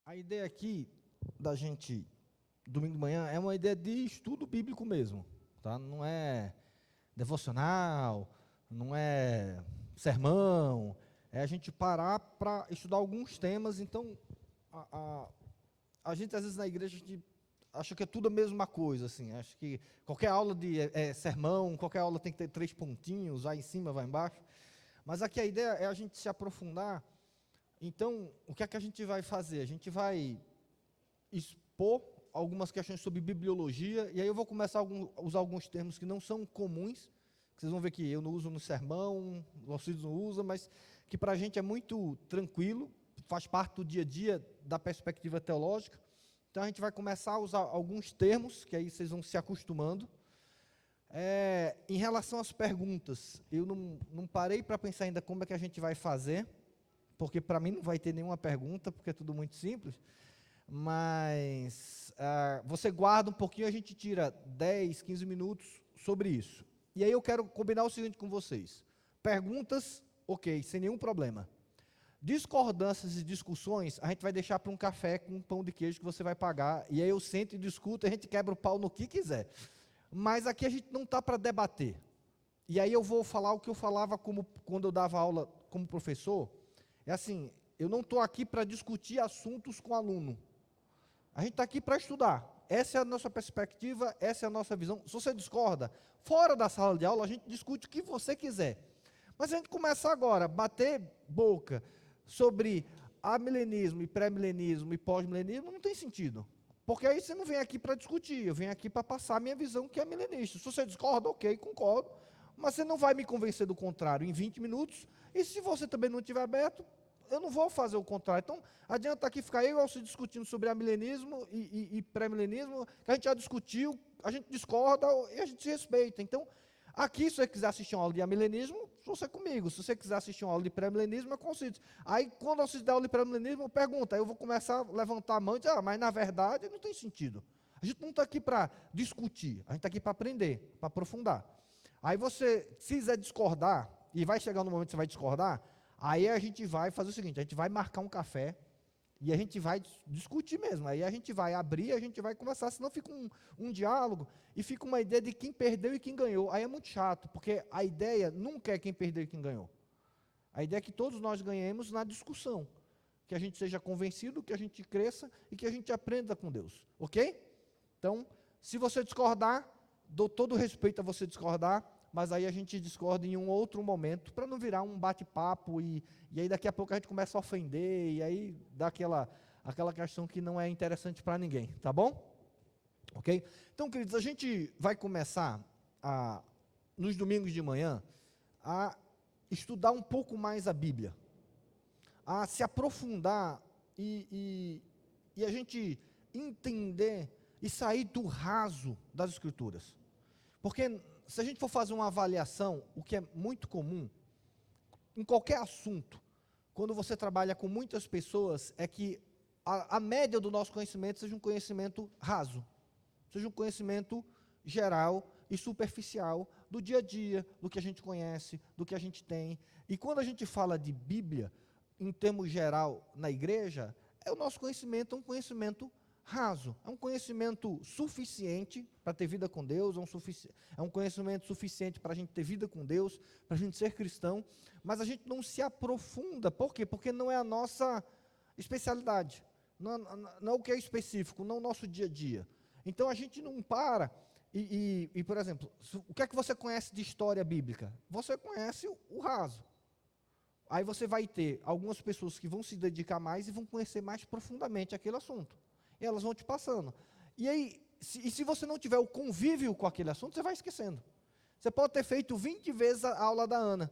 A ideia aqui da gente, domingo de manhã, é uma ideia de estudo bíblico mesmo, tá? Não é devocional, não é sermão, é a gente parar para estudar alguns temas. Então, a gente, às vezes, na igreja, a gente acha que é tudo a mesma coisa, assim, acha que qualquer aula de sermão, qualquer aula tem que ter 3 pontinhos, vai em cima, vai embaixo, mas aqui a ideia é a gente se aprofundar. Então, o que é que a gente vai fazer? A gente vai expor algumas questões sobre bibliologia, e aí eu vou começar a usar alguns termos que não são comuns, que vocês vão ver que eu não uso no sermão, vocês não usam, mas que para a gente é muito tranquilo, faz parte do dia a dia da perspectiva teológica. Então a gente vai começar a usar alguns termos, que aí vocês vão se acostumando. Em relação às perguntas, eu não parei para pensar ainda como é que a gente vai fazer, porque para mim não vai ter nenhuma pergunta, porque é tudo muito simples, mas você guarda um pouquinho, a gente tira 10, 15 minutos sobre isso. E aí eu quero combinar o seguinte com vocês: perguntas, ok, sem nenhum problema. Discordâncias e discussões, a gente vai deixar para um café com um pão de queijo que você vai pagar, e aí eu sento e discuto, a gente quebra o pau no que quiser. Mas aqui a gente não está para debater. E aí eu vou falar o que eu falava quando eu dava aula como professor. É assim, eu não estou aqui para discutir assuntos com aluno. A gente está aqui para estudar. Essa é a nossa perspectiva, essa é a nossa visão. Se você discorda, fora da sala de aula, a gente discute o que você quiser. Mas a gente começa agora a bater boca sobre amilenismo e pré-milenismo e pós-milenismo, não tem sentido. Porque aí você não vem aqui para discutir, eu venho aqui para passar a minha visão, que é milenista. Se você discorda, ok, concordo, mas você não vai me convencer do contrário em 20 minutos, e se você também não estiver aberto, eu não vou fazer o contrário. Então, adianta aqui ficar eu e você discutindo sobre amilenismo e pré-milenismo, que a gente já discutiu, a gente discorda e a gente se respeita. Então, aqui, se você quiser assistir uma aula de amilenismo, você é comigo. Se você quiser assistir uma aula de pré-milenismo, é com o Cid. Aí, quando você der aula de pré-milenismo, pergunta. Aí eu vou começar a levantar a mão e dizer, mas na verdade não tem sentido. A gente não está aqui para discutir, a gente está aqui para aprender, para aprofundar. Aí você, se quiser discordar, e vai chegar no momento que você vai discordar, aí a gente vai fazer o seguinte, a gente vai marcar um café, e a gente vai discutir mesmo, aí a gente vai abrir, a gente vai conversar, senão fica um diálogo, e fica uma ideia de quem perdeu e quem ganhou. Aí é muito chato, porque a ideia nunca é quem perdeu e quem ganhou. A ideia é que todos nós ganhemos na discussão, que a gente seja convencido, que a gente cresça e que a gente aprenda com Deus, ok? Então, se você discordar, dou todo o respeito a você discordar, mas aí a gente discorda em um outro momento, para não virar um bate-papo, e aí daqui a pouco a gente começa a ofender, e aí dá aquela questão que não é interessante para ninguém, tá bom? Ok? Então, queridos, a gente vai começar, nos domingos de manhã, a estudar um pouco mais a Bíblia, a se aprofundar e a gente entender e sair do raso das Escrituras. Porque se a gente for fazer uma avaliação, o que é muito comum, em qualquer assunto, quando você trabalha com muitas pessoas, é que a média do nosso conhecimento seja um conhecimento raso, seja um conhecimento geral e superficial do dia a dia, do que a gente conhece, do que a gente tem. E quando a gente fala de Bíblia, em termos geral, na igreja, o nosso conhecimento é um conhecimento raso, é um conhecimento suficiente para ter vida com Deus, é um conhecimento suficiente para a gente ter vida com Deus, para a gente ser cristão, mas a gente não se aprofunda. Por quê? Porque não é a nossa especialidade, não é o que é específico, não é o nosso dia a dia. Então a gente não para e por exemplo, o que é que você conhece de história bíblica? Você conhece o raso. Aí você vai ter algumas pessoas que vão se dedicar mais e vão conhecer mais profundamente aquele assunto. E elas vão te passando. E aí, se você não tiver o convívio com aquele assunto, você vai esquecendo. Você pode ter feito 20 vezes a aula da Ana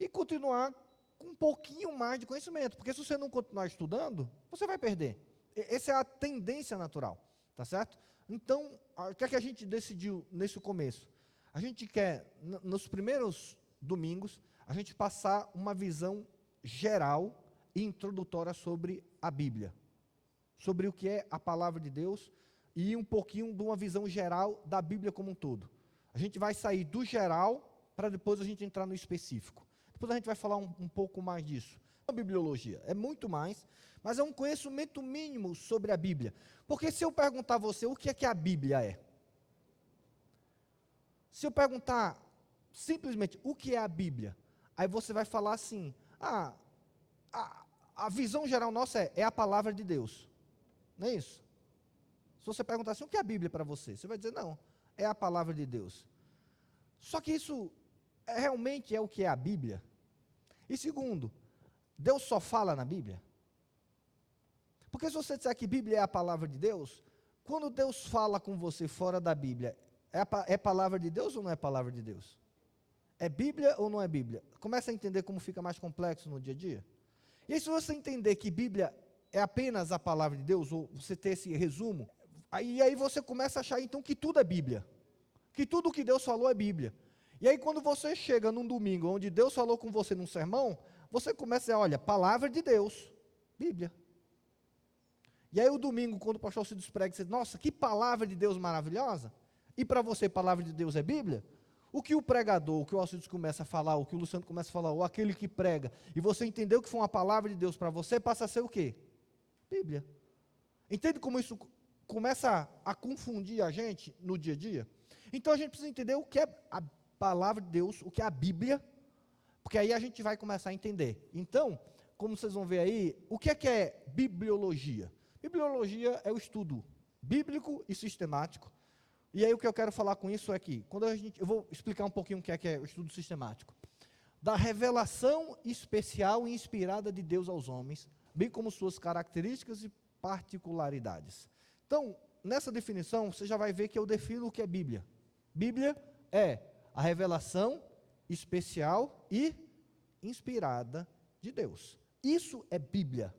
e continuar com um pouquinho mais de conhecimento, porque se você não continuar estudando, você vai perder. Essa é a tendência natural, tá certo? Então, o que é que a gente decidiu nesse começo? A gente quer, nos primeiros domingos, a gente passar uma visão geral e introdutória sobre a Bíblia, sobre o que é a palavra de Deus e um pouquinho de uma visão geral da Bíblia como um todo. A gente vai sair do geral para depois a gente entrar no específico. Depois a gente vai falar um pouco mais disso. A bibliologia é muito mais, mas é um conhecimento mínimo sobre a Bíblia. Porque se eu perguntar a você o que é que a Bíblia é, se eu perguntar simplesmente o que é a Bíblia, aí você vai falar assim, a visão geral nossa é a palavra de Deus, não é isso? Se você perguntar assim, o que é a Bíblia para você? Você vai dizer, não, é a palavra de Deus. Só que isso realmente é o que é a Bíblia? E segundo, Deus só fala na Bíblia? Porque se você disser que Bíblia é a palavra de Deus, quando Deus fala com você fora da Bíblia, é palavra de Deus ou não é palavra de Deus? É Bíblia ou não é Bíblia? Começa a entender como fica mais complexo no dia a dia? E aí, se você entender que Bíblia é apenas a palavra de Deus, ou você ter esse resumo, aí você começa a achar então que tudo é Bíblia. Que tudo o que Deus falou é Bíblia. E aí quando você chega num domingo onde Deus falou com você num sermão, você começa a dizer, olha, palavra de Deus, Bíblia. E aí o domingo, quando o pastor se desprega, você diz, nossa, que palavra de Deus maravilhosa. E para você, palavra de Deus é Bíblia? O que o pregador, o que o Alcides começa a falar, o que o Luciano começa a falar, ou aquele que prega, e você entendeu que foi uma palavra de Deus para você, passa a ser o quê? Bíblia. Entende como isso começa a confundir a gente no dia a dia? Então a gente precisa entender o que é a palavra de Deus, o que é a Bíblia, porque aí a gente vai começar a entender. Então, como vocês vão ver aí, o que é bibliologia? Bibliologia é o estudo bíblico e sistemático. E aí o que eu quero falar com isso é que, eu vou explicar um pouquinho o que é o estudo sistemático. Da revelação especial e inspirada de Deus aos homens, bem como suas características e particularidades. Então, nessa definição, você já vai ver que eu defino o que é Bíblia. Bíblia é a revelação especial e inspirada de Deus. Isso é Bíblia.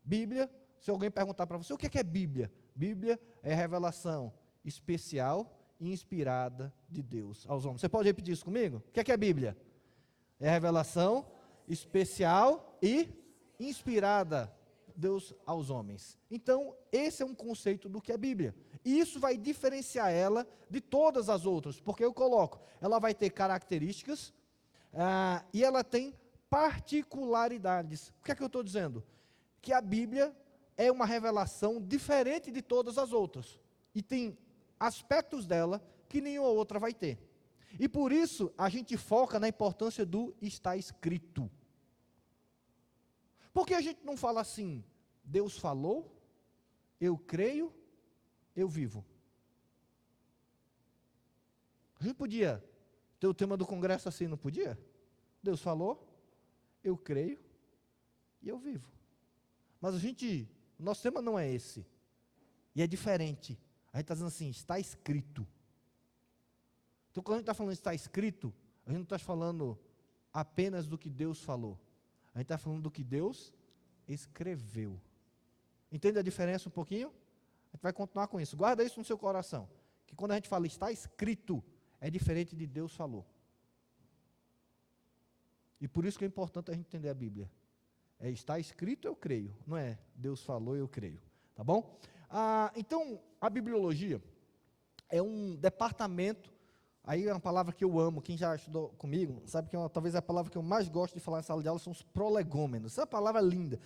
Bíblia, se alguém perguntar para você, o que é Bíblia? Bíblia é a revelação especial e inspirada de Deus aos homens. Você pode repetir isso comigo? O que é Bíblia? É a revelação especial e inspirada de Deus aos homens. Então, esse é um conceito do que é Bíblia. E isso vai diferenciar ela de todas as outras, porque eu coloco, ela vai ter características e ela tem particularidades. O que é que eu estou dizendo? Que a Bíblia é uma revelação diferente de todas as outras. E tem aspectos dela que nenhuma outra vai ter. E por isso a gente foca na importância do está escrito. Por que a gente não fala assim, Deus falou, eu creio, eu vivo? A gente podia ter o tema do congresso assim, não podia? Deus falou, eu creio e eu vivo. Mas nosso tema não é esse. E é diferente. A gente está dizendo assim, está escrito. Então, quando a gente está falando está escrito, a gente não está falando apenas do que Deus falou. A gente está falando do que Deus escreveu. Entende a diferença um pouquinho? A gente vai continuar com isso. Guarda isso no seu coração. Que quando a gente fala está escrito, é diferente de Deus falou. E por isso que é importante a gente entender a Bíblia. Está escrito, eu creio. Não é Deus falou, eu creio. Tá bom? Então, a bibliologia é um departamento, aí é uma palavra que eu amo, quem já estudou comigo, sabe que talvez a palavra que eu mais gosto de falar em sala de aula são os prolegômenos. Essa palavra é linda.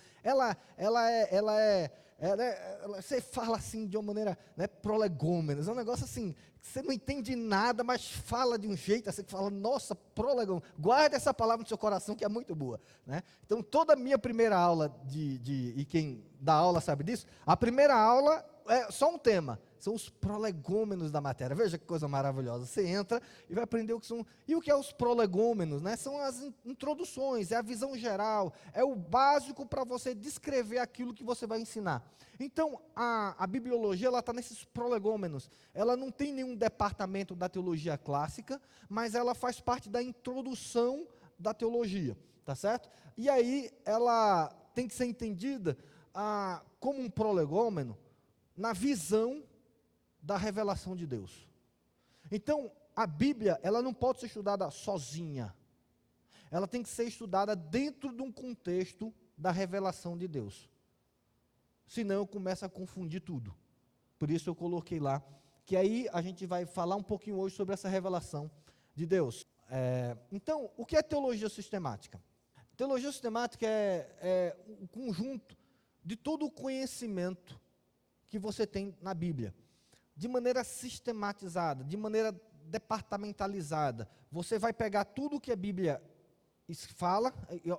Você fala assim de uma maneira, né, prolegômenos, é um negócio assim, que você não entende nada, mas fala de um jeito, assim, que fala, nossa, prolegômenos, guarda essa palavra no seu coração que é muito boa, né? Então, toda a minha primeira aula, e quem dá aula sabe disso, a primeira aula é só um tema, são os prolegômenos da matéria. Veja que coisa maravilhosa, você entra e vai aprender o que são, e o que é os prolegômenos, né? São as introduções, é a visão geral, é o básico para você descrever aquilo que você vai ensinar. Então, a bibliologia, ela está nesses prolegômenos, ela não tem nenhum departamento da teologia clássica, mas ela faz parte da introdução da teologia, tá certo? E aí, ela tem que ser entendida como um prolegômeno, na visão da revelação de Deus. Então, a Bíblia, ela não pode ser estudada sozinha. Ela tem que ser estudada dentro de um contexto da revelação de Deus. Senão eu começo a confundir tudo. Por isso eu coloquei lá, que aí a gente vai falar um pouquinho hoje sobre essa revelação de Deus. Então, o que é teologia sistemática? Teologia sistemática é o conjunto de todo o conhecimento que você tem na Bíblia, de maneira sistematizada, de maneira departamentalizada. Você vai pegar tudo que a Bíblia fala,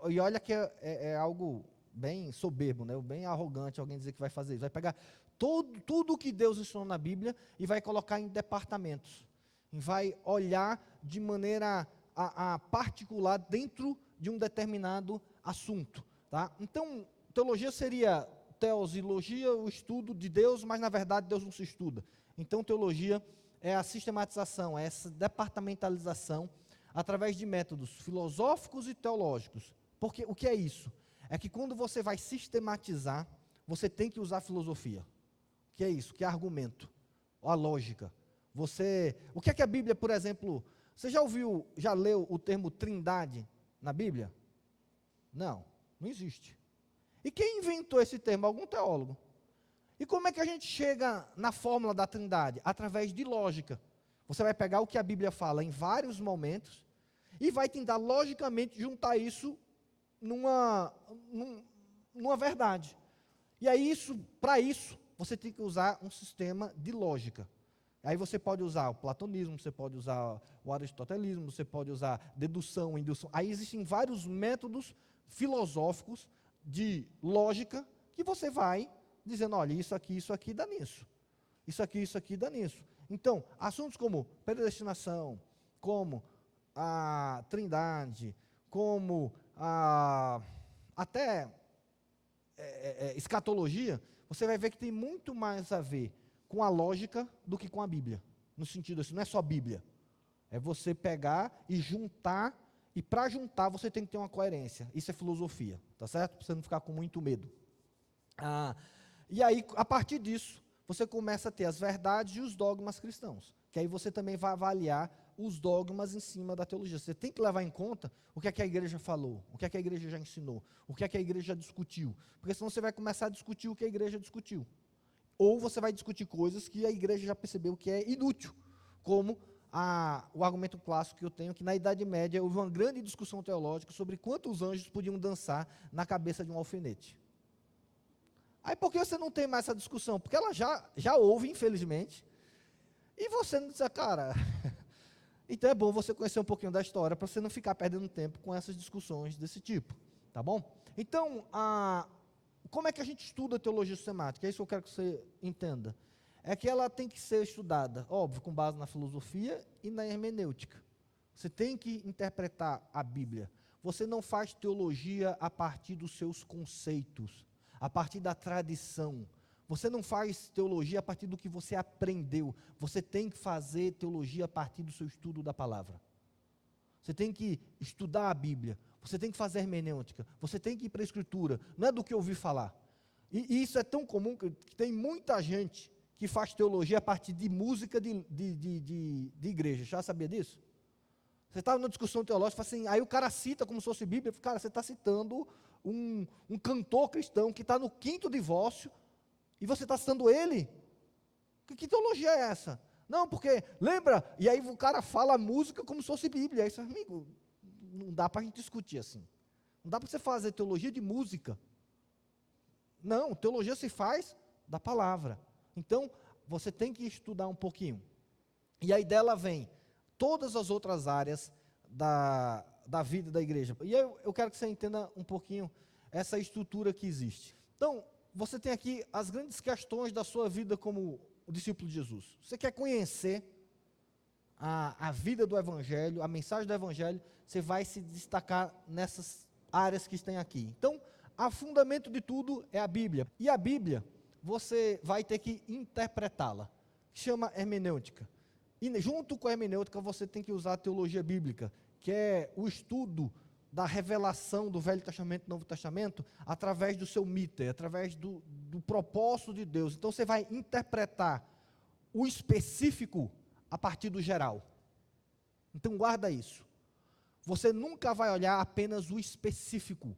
e olha que é algo bem soberbo, né? Bem arrogante alguém dizer que vai fazer isso. Vai pegar tudo que Deus ensinou na Bíblia e vai colocar em departamentos. E vai olhar de maneira particular dentro de um determinado assunto. Tá? Então, teologia seria teosilogia, o estudo de Deus, mas na verdade Deus não se estuda. Então, teologia é a sistematização, é essa departamentalização através de métodos filosóficos e teológicos. Porque o que é isso? É que quando você vai sistematizar, você tem que usar filosofia. O que é isso? Que é argumento, a lógica. O que é que a Bíblia, por exemplo, você já leu o termo trindade na Bíblia? Não existe. E quem inventou esse termo? Algum teólogo. E como é que a gente chega na fórmula da trindade? Através de lógica. Você vai pegar o que a Bíblia fala em vários momentos e vai tentar logicamente juntar isso numa verdade. E aí, para isso, você tem que usar um sistema de lógica. Aí você pode usar o platonismo, você pode usar o aristotelismo, você pode usar dedução, indução. Aí existem vários métodos filosóficos de lógica que você vai dizendo, olha, isso aqui dá nisso. Isso aqui dá nisso. Então, assuntos como predestinação, como a trindade, como até escatologia, você vai ver que tem muito mais a ver com a lógica do que com a Bíblia. No sentido assim, não é só Bíblia. É você pegar e juntar, e para juntar você tem que ter uma coerência. Isso é filosofia, tá certo? Para você não ficar com muito medo. E aí, a partir disso, você começa a ter as verdades e os dogmas cristãos. Que aí você também vai avaliar os dogmas em cima da teologia. Você tem que levar em conta o que é que a igreja falou, o que é que a igreja já ensinou, o que é que a igreja já discutiu. Porque senão você vai começar a discutir o que a igreja discutiu. Ou você vai discutir coisas que a igreja já percebeu que é inútil, como o argumento clássico que eu tenho, que na Idade Média houve uma grande discussão teológica sobre quantos anjos podiam dançar na cabeça de um alfinete. Aí por que você não tem mais essa discussão? Porque ela já houve, infelizmente, e você não diz, cara... Então é bom você conhecer um pouquinho da história, para você não ficar perdendo tempo com essas discussões desse tipo, tá bom? Então, como é que a gente estuda a teologia sistemática? É isso que eu quero que você entenda. É que ela tem que ser estudada, óbvio, com base na filosofia e na hermenêutica. Você tem que interpretar a Bíblia. Você não faz teologia a partir dos seus conceitos, a partir da tradição. Você não faz teologia a partir do que você aprendeu. Você tem que fazer teologia a partir do seu estudo da palavra. Você tem que estudar a Bíblia. Você tem que fazer hermenêutica. Você tem que ir para a Escritura. Não é do que ouvir falar. E isso é tão comum que tem muita gente que faz teologia a partir de música de igreja. Já sabia disso? Você estava numa discussão teológica, assim, aí o cara cita como se fosse Bíblia. Cara, você está citando um cantor cristão que está no 5º divórcio, e você está citando ele? Que teologia é essa? Não, porque, lembra? E aí o cara fala a música como se fosse Bíblia. Aí você, amigo, não dá para a gente discutir assim. Não dá para você fazer teologia de música. Não, teologia se faz da palavra. Então, você tem que estudar um pouquinho. E aí dela vem todas as outras áreas da vida da igreja. E eu quero que você entenda um pouquinho essa estrutura que existe. Então, você tem aqui as grandes questões da sua vida como o discípulo de Jesus. Você quer conhecer a vida do Evangelho, a mensagem do Evangelho, você vai se destacar nessas áreas que estão aqui. Então, o fundamento de tudo é a Bíblia. E a Bíblia, você vai ter que interpretá-la. Chama hermenêutica. E junto com a hermenêutica, você tem que usar a teologia bíblica, que é o estudo da revelação do Velho Testamento e Novo Testamento, através do seu míter, através do propósito de Deus. Então, você vai interpretar o específico a partir do geral. Então, guarda isso. Você nunca vai olhar apenas o específico.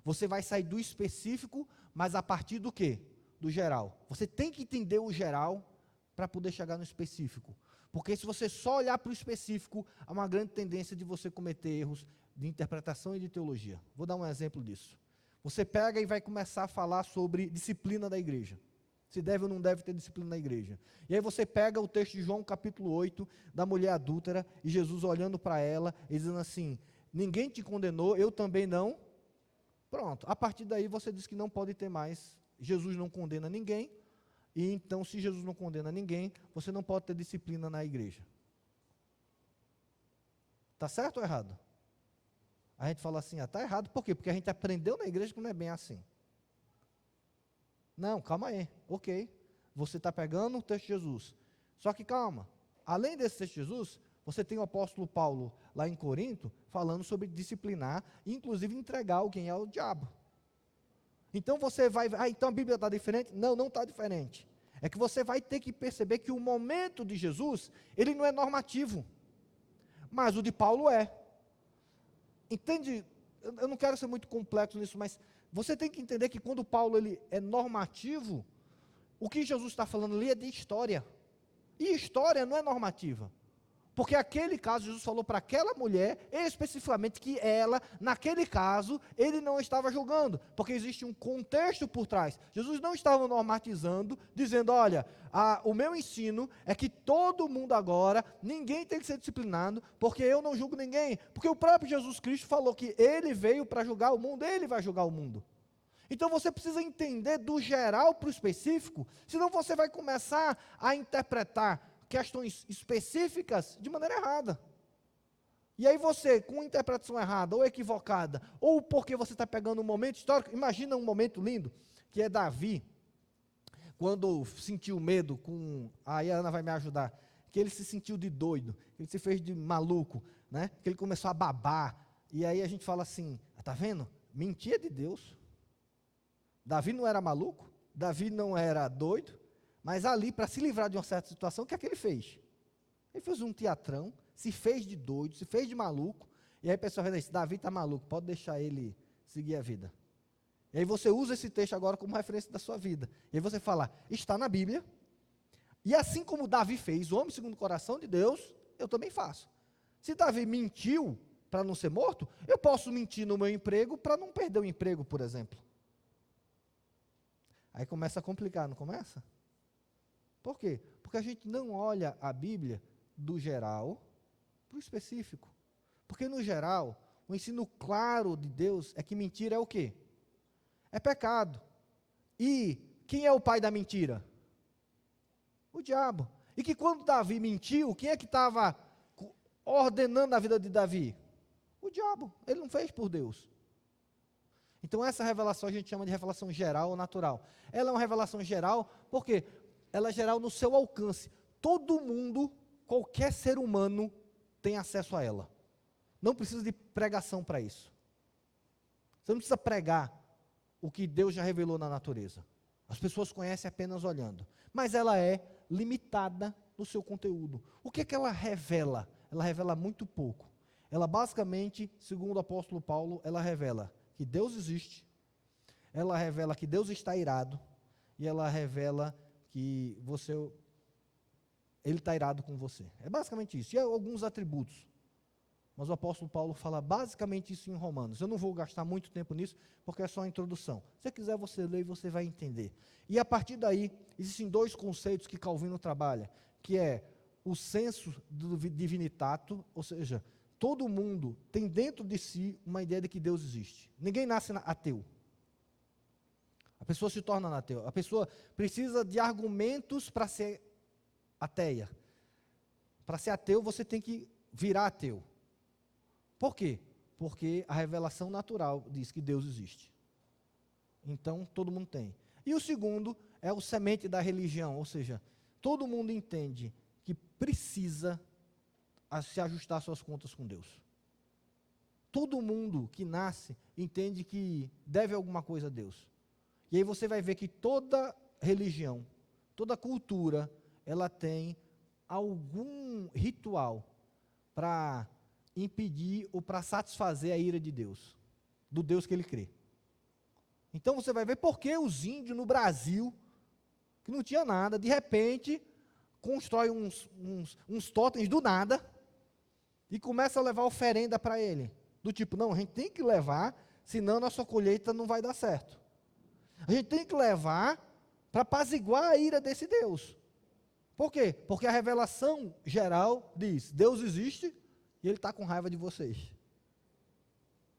Você vai sair do específico, mas a partir do quê? Do geral. Você tem que entender o geral para poder chegar no específico. Porque se você só olhar para o específico, há uma grande tendência de você cometer erros de interpretação e de teologia. Vou dar um exemplo disso. Você pega e vai começar a falar sobre disciplina da igreja. Se deve ou não deve ter disciplina na igreja. E aí você pega o texto de João capítulo 8, da mulher adúltera, e Jesus olhando para ela, e dizendo assim, ninguém te condenou, eu também não. Pronto, a partir daí você diz que não pode ter mais, Jesus não condena ninguém, e então se Jesus não condena ninguém, você não pode ter disciplina na igreja. Está certo ou errado? A gente fala assim, está errado, por quê? Porque a gente aprendeu na igreja que não é bem assim. Não, calma aí, ok, você está pegando o texto de Jesus, só que calma, além desse texto de Jesus, você tem o apóstolo Paulo, lá em Corinto, falando sobre disciplinar, e inclusive entregar alguém ao diabo. Então você vai, então a Bíblia está diferente? Não, não está diferente, é que você vai ter que perceber que o momento de Jesus, ele não é normativo, mas o de Paulo é. Entende? Eu não quero ser muito complexo nisso, mas você tem que entender que quando Paulo ele é normativo, o que Jesus está falando ali é de história. E história não é normativa. Porque aquele caso, Jesus falou para aquela mulher, especificamente que ela, naquele caso, ele não estava julgando. Porque existe um contexto por trás. Jesus não estava normatizando, dizendo, olha, o meu ensino é que todo mundo agora, ninguém tem que ser disciplinado, porque eu não julgo ninguém. Porque o próprio Jesus Cristo falou que ele veio para julgar o mundo, ele vai julgar o mundo. Então você precisa entender do geral para o específico, senão você vai começar a interpretar questões específicas de maneira errada. E aí você, com interpretação errada ou equivocada, ou porque você está pegando um momento histórico, imagina um momento lindo, que é Davi, quando sentiu medo aí a Ana vai me ajudar, que ele se sentiu de doido, que ele se fez de maluco, né? Que ele começou a babar, e aí a gente fala assim, tá vendo? Mentira de Deus. Davi não era maluco, Davi não era doido, mas ali, para se livrar de uma certa situação, o que é que ele fez? Ele fez um teatrão, se fez de doido, se fez de maluco, e aí o pessoal vai dizer, Davi está maluco, pode deixar ele seguir a vida. E aí você usa esse texto agora como referência da sua vida. E aí você fala, está na Bíblia, e assim como Davi fez, o homem segundo o coração de Deus, eu também faço. Se Davi mentiu para não ser morto, eu posso mentir no meu emprego para não perder o emprego, por exemplo. Aí começa a complicar, não começa? Por quê? Porque a gente não olha a Bíblia do geral para o específico. Porque no geral, o ensino claro de Deus é que mentira é o quê? É pecado. E quem é o pai da mentira? O diabo. E que quando Davi mentiu, quem é que estava ordenando a vida de Davi? O diabo. Ele não fez por Deus. Então essa revelação a gente chama de revelação geral ou natural. Ela é uma revelação geral, por quê? Ela é geral no seu alcance. Todo mundo, qualquer ser humano, tem acesso a ela. Não precisa de pregação para isso. Você não precisa pregar o que Deus já revelou na natureza. As pessoas conhecem apenas olhando. Mas ela é limitada no seu conteúdo. O que é que ela revela? Ela revela muito pouco. Ela basicamente, segundo o apóstolo Paulo, ela revela que Deus existe, ela revela que Deus está irado, e ela revela que ele está irado com você. É basicamente isso. E alguns atributos. Mas o apóstolo Paulo fala basicamente isso em Romanos. Eu não vou gastar muito tempo nisso, porque é só a introdução. Se você quiser, você lê e você vai entender. E a partir daí, existem dois conceitos que Calvino trabalha, que é o senso do divinitato, ou seja, todo mundo tem dentro de si uma ideia de que Deus existe. Ninguém nasce ateu. A pessoa se torna ateu. A pessoa precisa de argumentos para ser ateia. Para ser ateu, você tem que virar ateu. Por quê? Porque a revelação natural diz que Deus existe. Então, todo mundo tem. E o segundo é o semente da religião, ou seja, todo mundo entende que precisa se ajustar suas contas com Deus. Todo mundo que nasce entende que deve alguma coisa a Deus. E aí você vai ver que toda religião, toda cultura, ela tem algum ritual para impedir ou para satisfazer a ira de Deus, do Deus que ele crê. Então você vai ver por que os índios no Brasil, que não tinha nada, de repente constrói uns totens do nada e começa a levar oferenda para ele. Do tipo, não, a gente tem que levar, senão a nossa colheita não vai dar certo. A gente tem que levar para apaziguar a ira desse Deus. Por quê? Porque a revelação geral diz, Deus existe e Ele está com raiva de vocês.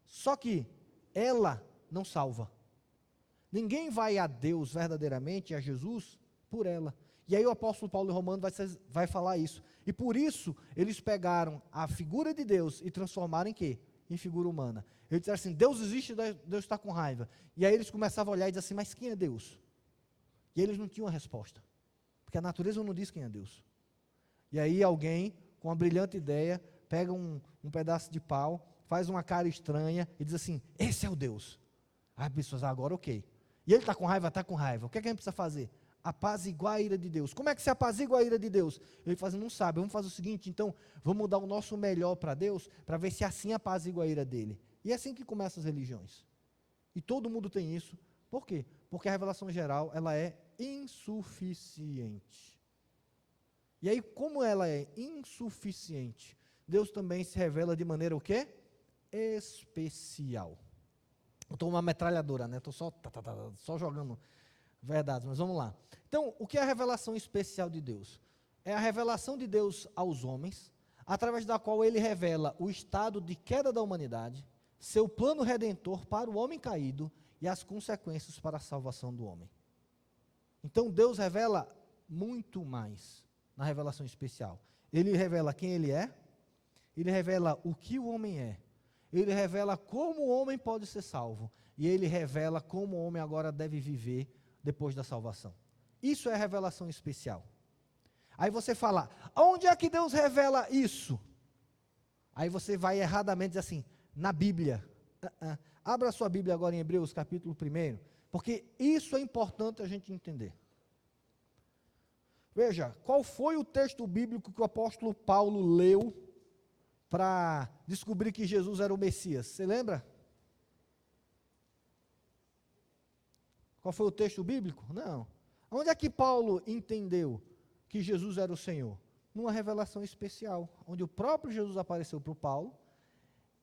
Só que ela não salva. Ninguém vai a Deus verdadeiramente, a Jesus, por ela. E aí o apóstolo Paulo em Romanos vai falar isso. E por isso, eles pegaram a figura de Deus e transformaram em quê? Em figura humana. Eles disseram assim, Deus existe, Deus está com raiva. E aí eles começavam a olhar e dizer assim, mas quem é Deus? E eles não tinham a resposta. Porque a natureza não diz quem é Deus. E aí alguém, com uma brilhante ideia, pega um pedaço de pau, faz uma cara estranha e diz assim, esse é o Deus. Aí as pessoas, agora ok. E ele está com raiva? Está com raiva. O que é que a gente precisa fazer? Apaziguar a ira de Deus. Como é que se apazigua a ira de Deus? Ele fala assim, não sabe, vamos fazer o seguinte, então, vamos dar o nosso melhor para Deus, para ver se assim apazigua a ira dele. E é assim que começam as religiões. E todo mundo tem isso. Por quê? Porque a revelação geral, ela é insuficiente. E aí, como ela é insuficiente, Deus também se revela de maneira o quê? Especial. Eu estou uma metralhadora, né? Estou só jogando verdades, mas vamos lá. Então, o que é a revelação especial de Deus? É a revelação de Deus aos homens, através da qual ele revela o estado de queda da humanidade, seu plano redentor para o homem caído e as consequências para a salvação do homem. Então, Deus revela muito mais na revelação especial. Ele revela quem ele é, ele revela o que o homem é, ele revela como o homem pode ser salvo, e ele revela como o homem agora deve viver depois da salvação. Isso é a revelação especial. Aí você fala, onde é que Deus revela isso? Aí você vai erradamente dizer assim, na Bíblia. Abra sua Bíblia agora em Hebreus capítulo 1, porque isso é importante a gente entender. Veja, qual foi o texto bíblico que o apóstolo Paulo leu para descobrir que Jesus era o Messias? Você lembra? Qual foi o texto bíblico? Não. Onde é que Paulo entendeu que Jesus era o Senhor? Numa revelação especial, onde o próprio Jesus apareceu para o Paulo,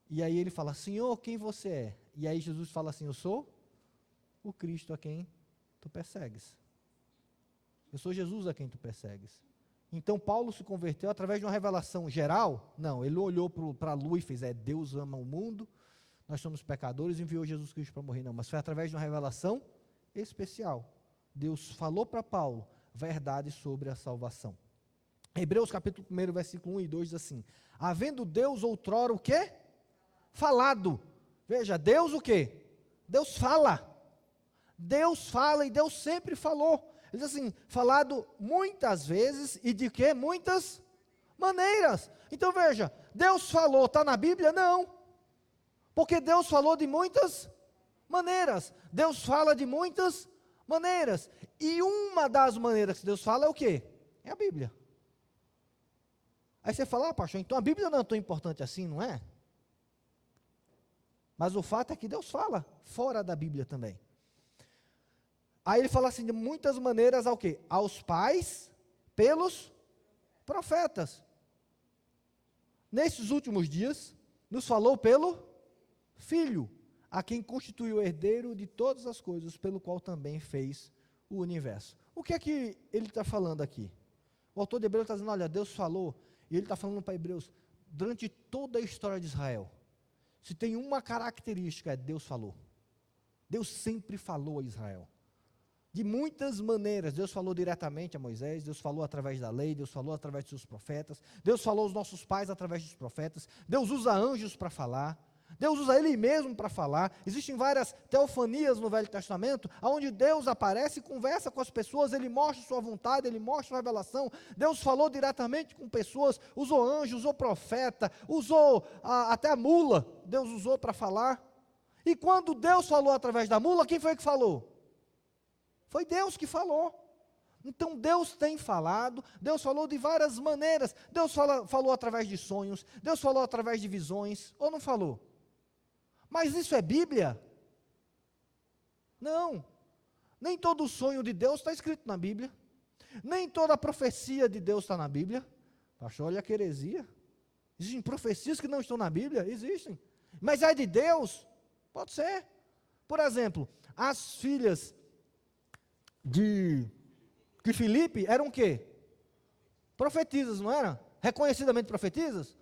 e aí ele fala, Senhor, quem você é? E aí Jesus fala assim, eu sou o Cristo a quem tu persegues. Eu sou Jesus a quem tu persegues. Então Paulo se converteu através de uma revelação geral? Não, ele olhou para a lua e fez, Deus ama o mundo, nós somos pecadores e enviou Jesus Cristo para morrer. Não, mas foi através de uma revelação especial. Deus falou para Paulo verdade sobre a salvação. Hebreus capítulo 1, versículo 1 e 2 diz assim, havendo Deus outrora o quê? Falado. Veja, Deus o quê? Deus fala. Deus fala e Deus sempre falou. Ele diz assim, falado muitas vezes e de quê? Muitas maneiras. Então veja, Deus falou, está na Bíblia? Não. Porque Deus falou de muitas maneiras. Deus fala de muitas maneiras. E uma das maneiras que Deus fala é o quê? É a Bíblia. Aí você fala, pastor, então a Bíblia não é tão importante assim, não é? Mas o fato é que Deus fala fora da Bíblia também. Aí ele fala assim, de muitas maneiras ao quê? Aos pais, pelos profetas. Nesses últimos dias, nos falou pelo Filho, a quem constituiu o herdeiro de todas as coisas, pelo qual também fez o universo. O que é que ele está falando aqui? O autor de Hebreus está dizendo, olha, Deus falou, e ele está falando para Hebreus, durante toda a história de Israel, se tem uma característica, é Deus falou. Deus sempre falou a Israel. De muitas maneiras, Deus falou diretamente a Moisés, Deus falou através da lei, Deus falou através dos seus profetas, Deus falou aos nossos pais através dos profetas, Deus usa anjos para falar, Deus usa Ele mesmo para falar. Existem várias teofanias no Velho Testamento, onde Deus aparece e conversa com as pessoas, Ele mostra sua vontade, Ele mostra sua revelação. Deus falou diretamente com pessoas, usou anjo, usou profeta, usou até a mula, Deus usou para falar. E quando Deus falou através da mula, quem foi que falou? Foi Deus que falou. Então Deus tem falado, Deus falou de várias maneiras. Deus falou através de sonhos, Deus falou através de visões, ou não falou? Mas isso é Bíblia? Não. Nem todo sonho de Deus está escrito na Bíblia. Nem toda profecia de Deus está na Bíblia. Pastor, olha que heresia. Existem profecias que não estão na Bíblia? Existem. Mas é de Deus? Pode ser. Por exemplo, as filhas de Filipe eram o quê? Profetisas, não eram? Reconhecidamente profetisas?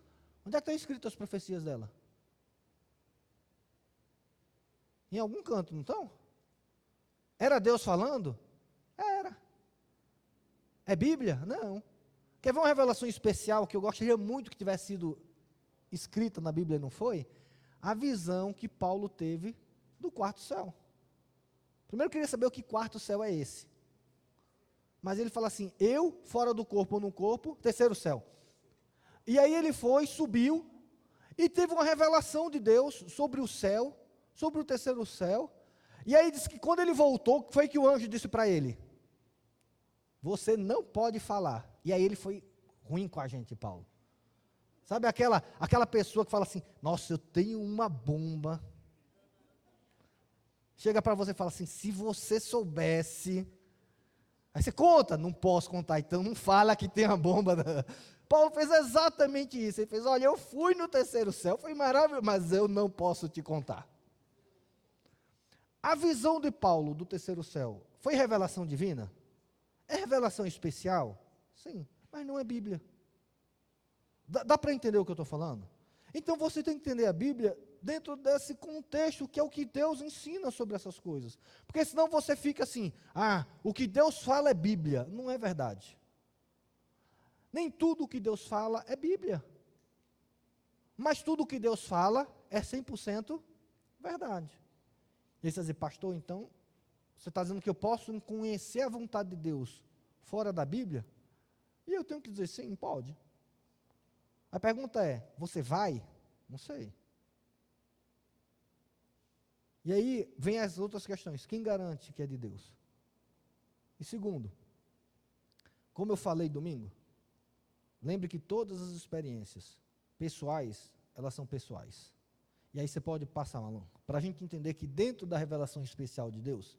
Onde é que estão escritas as profecias dela? Em algum canto, não estão? Era Deus falando? Era. É Bíblia? Não. Quer ver uma revelação especial que eu gostaria muito que tivesse sido escrita na Bíblia e não foi? A visão que Paulo teve do quarto céu. Primeiro eu queria saber o que quarto céu é esse. Mas ele fala assim, eu fora do corpo ou no corpo, terceiro céu. E aí ele foi, subiu, e teve uma revelação de Deus sobre o céu, sobre o terceiro céu. E aí diz que quando ele voltou, foi que o anjo disse para ele, você não pode falar. E aí ele foi ruim com a gente, Paulo. Sabe aquela pessoa que fala assim, nossa, eu tenho uma bomba. Chega para você e fala assim, se você soubesse. Aí você conta, não posso contar, então não fala que tem uma bomba. Paulo fez exatamente isso. Ele fez, olha, eu fui no terceiro céu, foi maravilhoso, mas eu não posso te contar. A visão de Paulo do terceiro céu foi revelação divina? É revelação especial? Sim, mas não é Bíblia. Dá para entender o que eu estou falando? Então você tem que entender a Bíblia dentro desse contexto, que é o que Deus ensina sobre essas coisas. Porque senão você fica assim, o que Deus fala é Bíblia. Não é verdade. Nem tudo o que Deus fala é Bíblia. Mas tudo o que Deus fala é 100% verdade. E aí você vai dizer, pastor, então, você está dizendo que eu posso conhecer a vontade de Deus fora da Bíblia? E eu tenho que dizer, sim, pode. A pergunta é, você vai? Não sei. E aí vem as outras questões. Quem garante que é de Deus? E segundo, como eu falei domingo, lembre que todas as experiências pessoais, elas são pessoais. E aí você pode passar, Marlon, para a gente entender que dentro da revelação especial de Deus,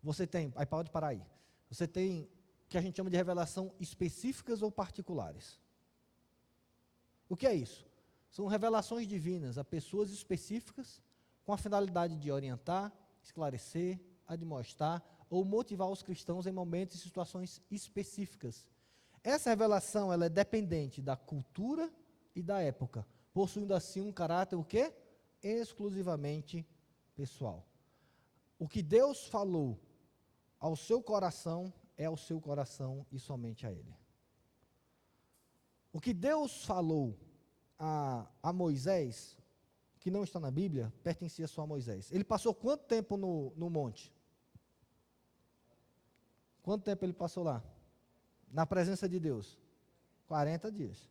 você tem, aí pode parar aí, você tem o que a gente chama de revelação específicas ou particulares. O que é isso? São revelações divinas a pessoas específicas com a finalidade de orientar, esclarecer, admoestar ou motivar os cristãos em momentos e situações específicas. Essa revelação ela é dependente da cultura e da época, possuindo assim um caráter o quê? Exclusivamente pessoal. O que Deus falou ao seu coração é ao seu coração e somente a Ele. O que Deus falou a Moisés, que não está na Bíblia, pertencia só a Moisés. Ele passou quanto tempo no monte? Quanto tempo ele passou lá? Na presença de Deus? 40 dias.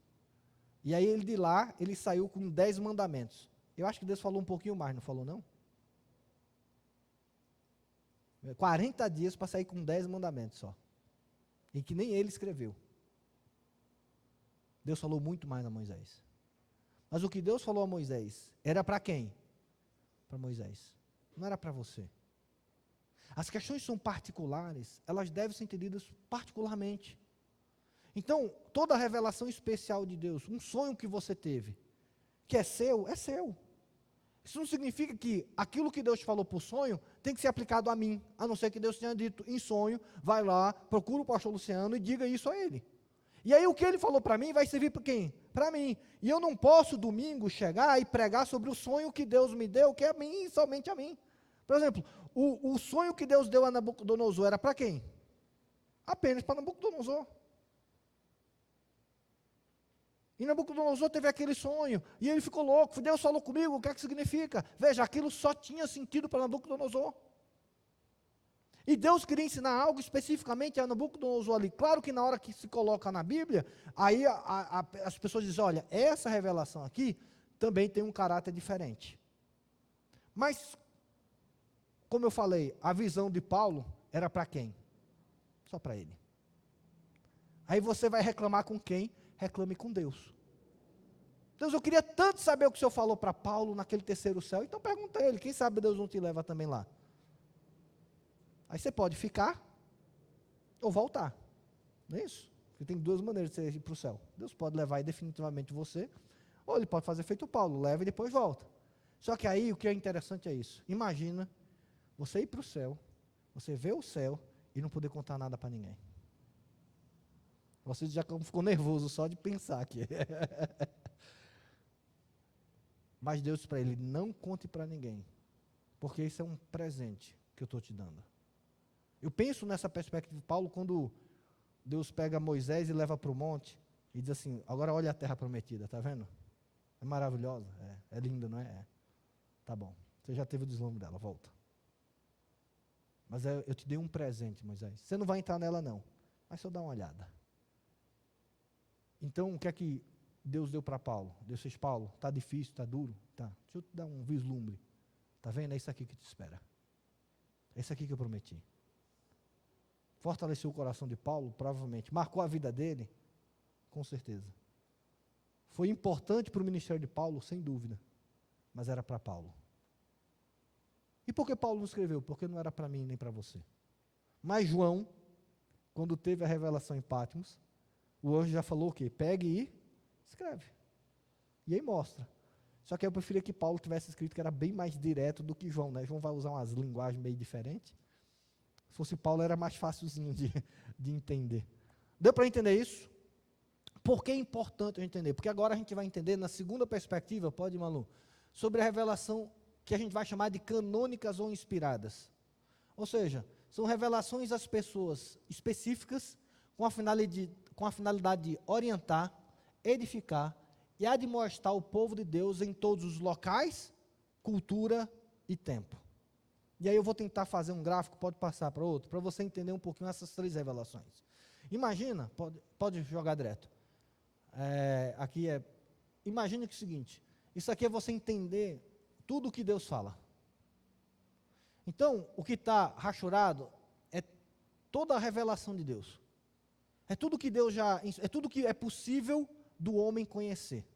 E aí ele de lá, ele saiu com 10 mandamentos. Eu acho que Deus falou um pouquinho mais, não falou não? 40 dias para sair com 10 mandamentos só. E que nem ele escreveu. Deus falou muito mais a Moisés. Mas o que Deus falou a Moisés, era para quem? Para Moisés. Não era para você. As questões são particulares, elas devem ser entendidas particularmente. Então, toda a revelação especial de Deus, um sonho que você teve, que é seu, é seu. Isso não significa que aquilo que Deus te falou por sonho tem que ser aplicado a mim, a não ser que Deus tenha dito em sonho, vai lá, procura o pastor Luciano e diga isso a ele. E aí o que ele falou para mim vai servir para quem? Para mim. E eu não posso domingo chegar e pregar sobre o sonho que Deus me deu, que é a mim e somente a mim. Por exemplo, o sonho que Deus deu a Nabucodonosor era para quem? Apenas para Nabucodonosor. E Nabucodonosor teve aquele sonho, e ele ficou louco, Deus falou comigo, o que é que significa? Veja, aquilo só tinha sentido para Nabucodonosor. E Deus queria ensinar algo especificamente a Nabucodonosor ali. Claro que na hora que se coloca na Bíblia, aí as pessoas dizem, olha, essa revelação aqui também tem um caráter diferente. Mas, como eu falei, a visão de Paulo era para quem? Só para ele. Aí você vai reclamar com quem? Reclame com Deus. Deus, eu queria tanto saber o que o Senhor falou para Paulo naquele terceiro céu, então pergunta a ele, quem sabe Deus não te leva também lá. Aí você pode ficar ou voltar. Não é isso? Porque tem duas maneiras de você ir para o céu. Deus pode levar definitivamente você, ou ele pode fazer feito Paulo, leva e depois volta. Só que aí o que é interessante é isso. Imagina você ir para o céu, você ver o céu e não poder contar nada para ninguém. Você já ficou nervoso só de pensar aqui. Mas Deus disse para ele, não conte para ninguém, porque isso é um presente que eu estou te dando. Eu penso nessa perspectiva de Paulo quando Deus pega Moisés e leva para o monte e diz assim, agora olha a terra prometida, tá vendo? É maravilhosa, é linda, não é? É. Tá bom, você já teve o deslumbre dela, volta. Mas eu te dei um presente, Moisés. Você não vai entrar nela não, mas só dá uma olhada. Então, o que é que Deus deu para Paulo? Deus fez, Paulo, está difícil, está duro? Tá, deixa eu te dar um vislumbre. Está vendo? É isso aqui que te espera. É isso aqui que eu prometi. Fortaleceu o coração de Paulo, provavelmente. Marcou a vida dele, com certeza. Foi importante para o ministério de Paulo, sem dúvida. Mas era para Paulo. E por que Paulo não escreveu? Porque não era para mim nem para você. Mas João, quando teve a revelação em Patmos, o anjo já falou o quê? Pegue e escreve. E aí mostra. Só que eu preferia que Paulo tivesse escrito que era bem mais direto do que João, né? João vai usar umas linguagens meio diferentes. Se fosse Paulo, era mais facilzinho de entender. Deu para entender isso? Por que é importante eu entender? Porque agora a gente vai entender, na segunda perspectiva, pode ir, Malu, sobre a revelação que a gente vai chamar de canônicas ou inspiradas. Ou seja, são revelações às pessoas específicas com a finalidade de orientar, edificar e admoestar o povo de Deus em todos os locais, cultura e tempo. E aí eu vou tentar fazer um gráfico, pode passar para outro, para você entender um pouquinho essas três revelações. Imagina, pode jogar direto. Imagina que é o seguinte, isso aqui é você entender tudo o que Deus fala. Então, o que está rachurado é toda a revelação de Deus. É tudo que Deus é tudo que é possível do homem conhecer.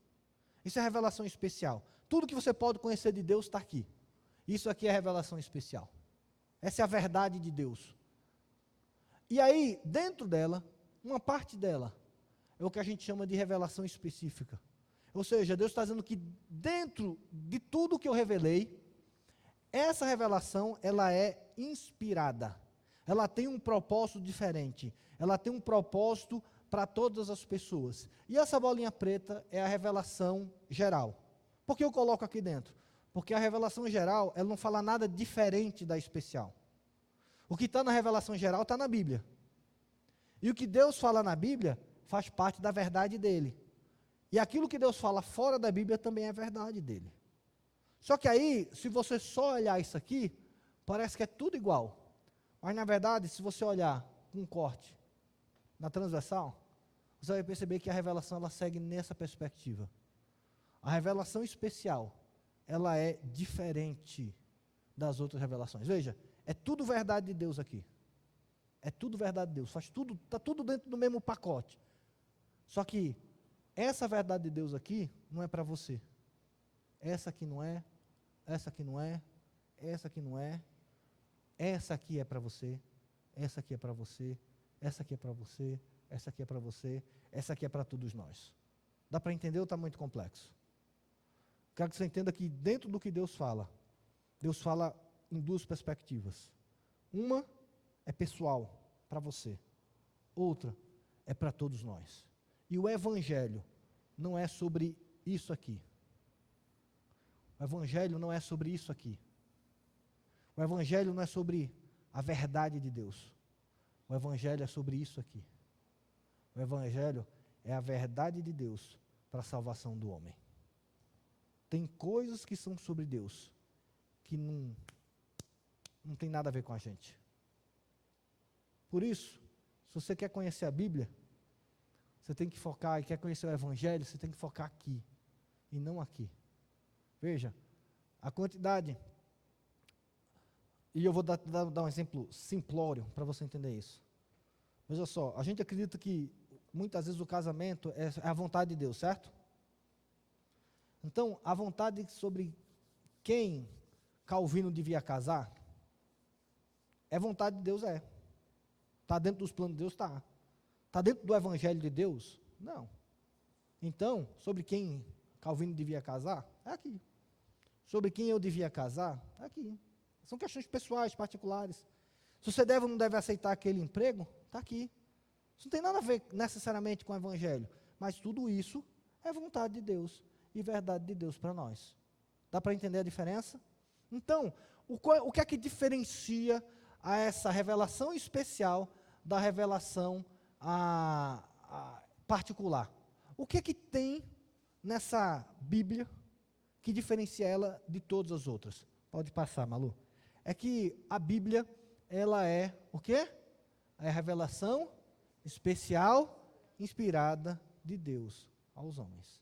Isso é revelação especial. Tudo que você pode conhecer de Deus está aqui. Isso aqui é revelação especial. Essa é a verdade de Deus. E aí, dentro dela, uma parte dela, é o que a gente chama de revelação específica. Ou seja, Deus está dizendo que dentro de tudo que eu revelei, essa revelação, ela é inspirada. Ela tem um propósito diferente. Ela tem um propósito para todas as pessoas. E essa bolinha preta é a revelação geral. Por que eu coloco aqui dentro? Porque a revelação geral, ela não fala nada diferente da especial. O que está na revelação geral está na Bíblia. E o que Deus fala na Bíblia faz parte da verdade dele. E aquilo que Deus fala fora da Bíblia também é verdade dele. Só que aí, se você só olhar isso aqui, parece que é tudo igual. Mas na verdade, se você olhar com um corte na transversal, você vai perceber que a revelação ela segue nessa perspectiva. A revelação especial, ela é diferente das outras revelações. Veja, é tudo verdade de Deus aqui. É tudo verdade de Deus, faz tudo, está tudo dentro do mesmo pacote. Só que essa verdade de Deus aqui não é para você. Essa aqui não é, essa aqui não é, essa aqui não é, essa aqui é para você, essa aqui é para você, essa aqui é para você, essa aqui é para você, essa aqui é para todos nós. Dá para entender ou está muito complexo? Quero que você entenda que dentro do que Deus fala em duas perspectivas. Uma é pessoal, para você. Outra é para todos nós. E o Evangelho não é sobre isso aqui. O Evangelho não é sobre isso aqui. O Evangelho não é sobre a verdade de Deus. O Evangelho é sobre isso aqui. O Evangelho é a verdade de Deus para a salvação do homem. Tem coisas que são sobre Deus que não tem nada a ver com a gente. Por isso, se você quer conhecer a Bíblia, você tem que focar, e quer conhecer o Evangelho, você tem que focar aqui, e não aqui. Veja, a quantidade, e eu vou dar um exemplo simplório para você entender isso. Veja só, a gente acredita que muitas vezes o casamento é a vontade de Deus, certo? Então, a vontade sobre quem Calvino devia casar, é vontade de Deus, é. Está dentro dos planos de Deus, está. Está dentro do Evangelho de Deus? Não. Então, sobre quem Calvino devia casar? É aqui. Sobre quem eu devia casar? É aqui. São questões pessoais, particulares. Se você deve ou não deve aceitar aquele emprego, está aqui. Isso não tem nada a ver necessariamente com o Evangelho, mas tudo isso é vontade de Deus e verdade de Deus para nós. Dá para entender a diferença? Então, o que é que diferencia essa revelação especial da revelação particular? O que é que tem nessa Bíblia que diferencia ela de todas as outras? Pode passar, Malu. É que a Bíblia, ela é o quê? É a revelação especial, inspirada de Deus aos homens.